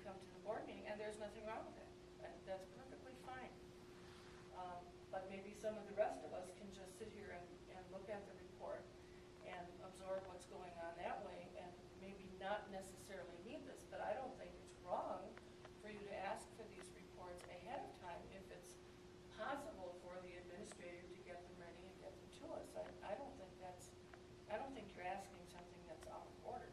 come to the board meeting, and there's nothing wrong with that. That's perfectly fine. But maybe some of the rest of us can just sit here and look at the report and absorb what's going on that way, and maybe not necessarily need this, but I don't think it's wrong for you to ask for these reports ahead of time if it's possible for the administrator to get them ready and get them to us. I don't think you're asking something that's out of order.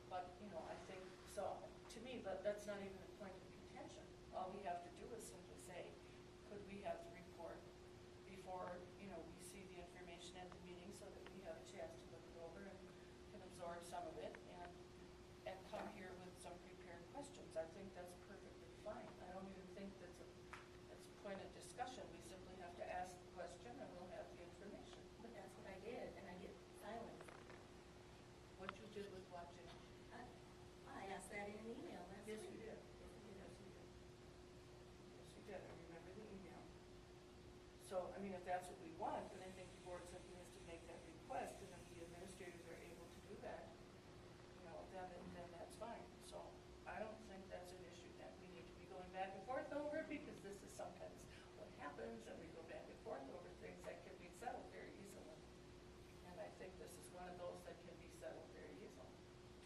But, I think, so, to me, that's not even a point of contention. All we have to do is simply say, could we have the report before, we see the information at the meeting so that we have a chance to look it over and can absorb some of it and come here with some prepared questions. I think that's perfectly fine. I don't even think that's a point of discussion. We simply have to ask the question and we'll have the information. But that's what I did, and I get silence. What you did with watching. I asked that in an email last Yes, week. you did. Yes, you did. Yes, you did. I remember the email. So, if that's what we want, then I think the board simply has to make that request, and if the administrators are able to do that, then that's fine. So, I don't think that's an issue that we need to be going back and forth over, because this is sometimes what happens, and we go back and forth over things that can be settled very easily. And I think this is one of those that can be settled very easily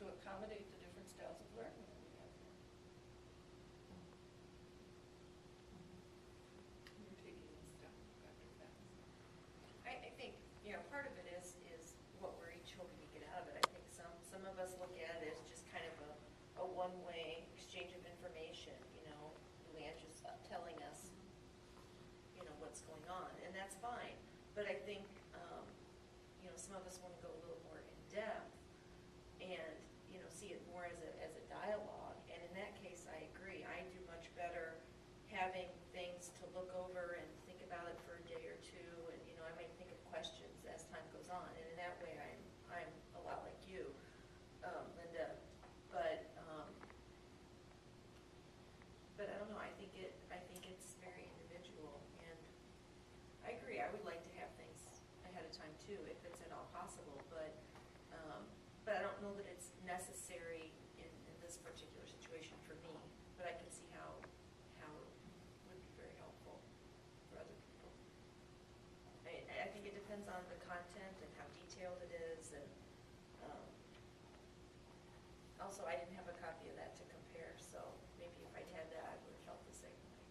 to accommodate the different styles of learning that we have here. You're taking this down, Dr. Fentz. I think, part of it is what we're each hoping to get out of it. I think some of us look at it as just kind of a one-way exchange of information, Luann just telling us, what's going on, and that's fine. But I think, some of us want to go a little more in depth and, see it more as a dialogue. And in that case, I agree. I do much better having things to look over and think about it for a day or two, and I might think of questions as time goes on. And in that way, I'm a lot like you, Linda. But I don't know. I think it's very individual, and I agree. I would like to have things ahead of time too, if it's at all possible. But I don't know that it's necessary in this particular situation for me. But I can see how it would be very helpful for other people. I think it depends on the content and how detailed it is, and also I didn't have a copy of that to compare, so maybe if I'd had that, I would have felt the same way.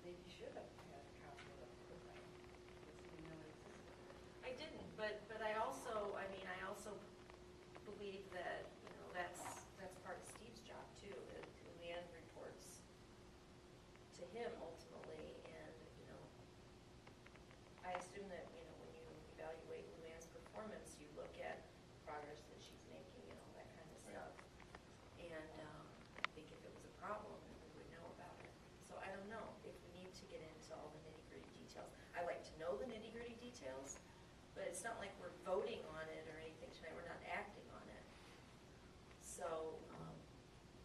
Maybe you should have had a copy of it, because you didn't know it existed. I didn't, but I also believe that, that's part of Steve's job too. Leanne reports to him ultimately, and, I assume that, when you evaluate Leanne's performance, you look at progress that she's making and all that kind of stuff. And I think if it was a problem, then we would know about it. So I don't know if we need to get into all the nitty-gritty details. I like to know the nitty-gritty details, but it's not like we're voting on it or anything tonight. We're not acting on it. So,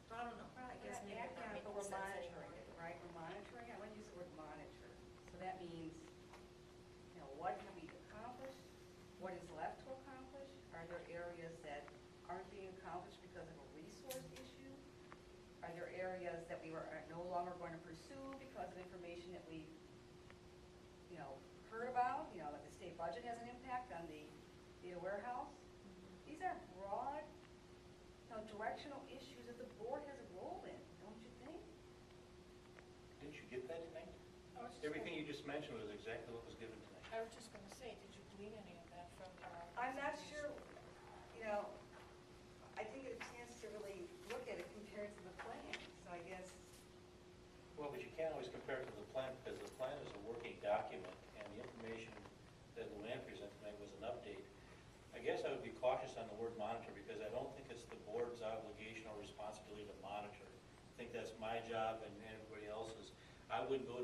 I don't know. I guess maybe I'm not making But we're sense monitoring anymore. it, right? We're monitoring. I want to use the word monitor. So that means, what have we accomplished? What is left to accomplish? Are there areas that aren't being accomplished because of a resource issue? Are there areas that we are no longer going to pursue because of information that we've, heard about? Like the state budget has an impact on the data warehouse. These are broad, directional issues that the board has a role in, don't you think? Didn't you get that tonight? Everything you just mentioned was exactly what was given tonight. I was just going to say, did you glean any of that from the... I'm not sure, I think it's a chance to really look at it compared to the plan. So I guess... Well, but you can't always compare it to the plan, because the plan is a working document, and the information that Luann presented tonight was an update. I guess I would be cautious on the word monitor, because I don't think it's the board's obligation or responsibility to monitor. I think that's my job and everybody else's. I wouldn't go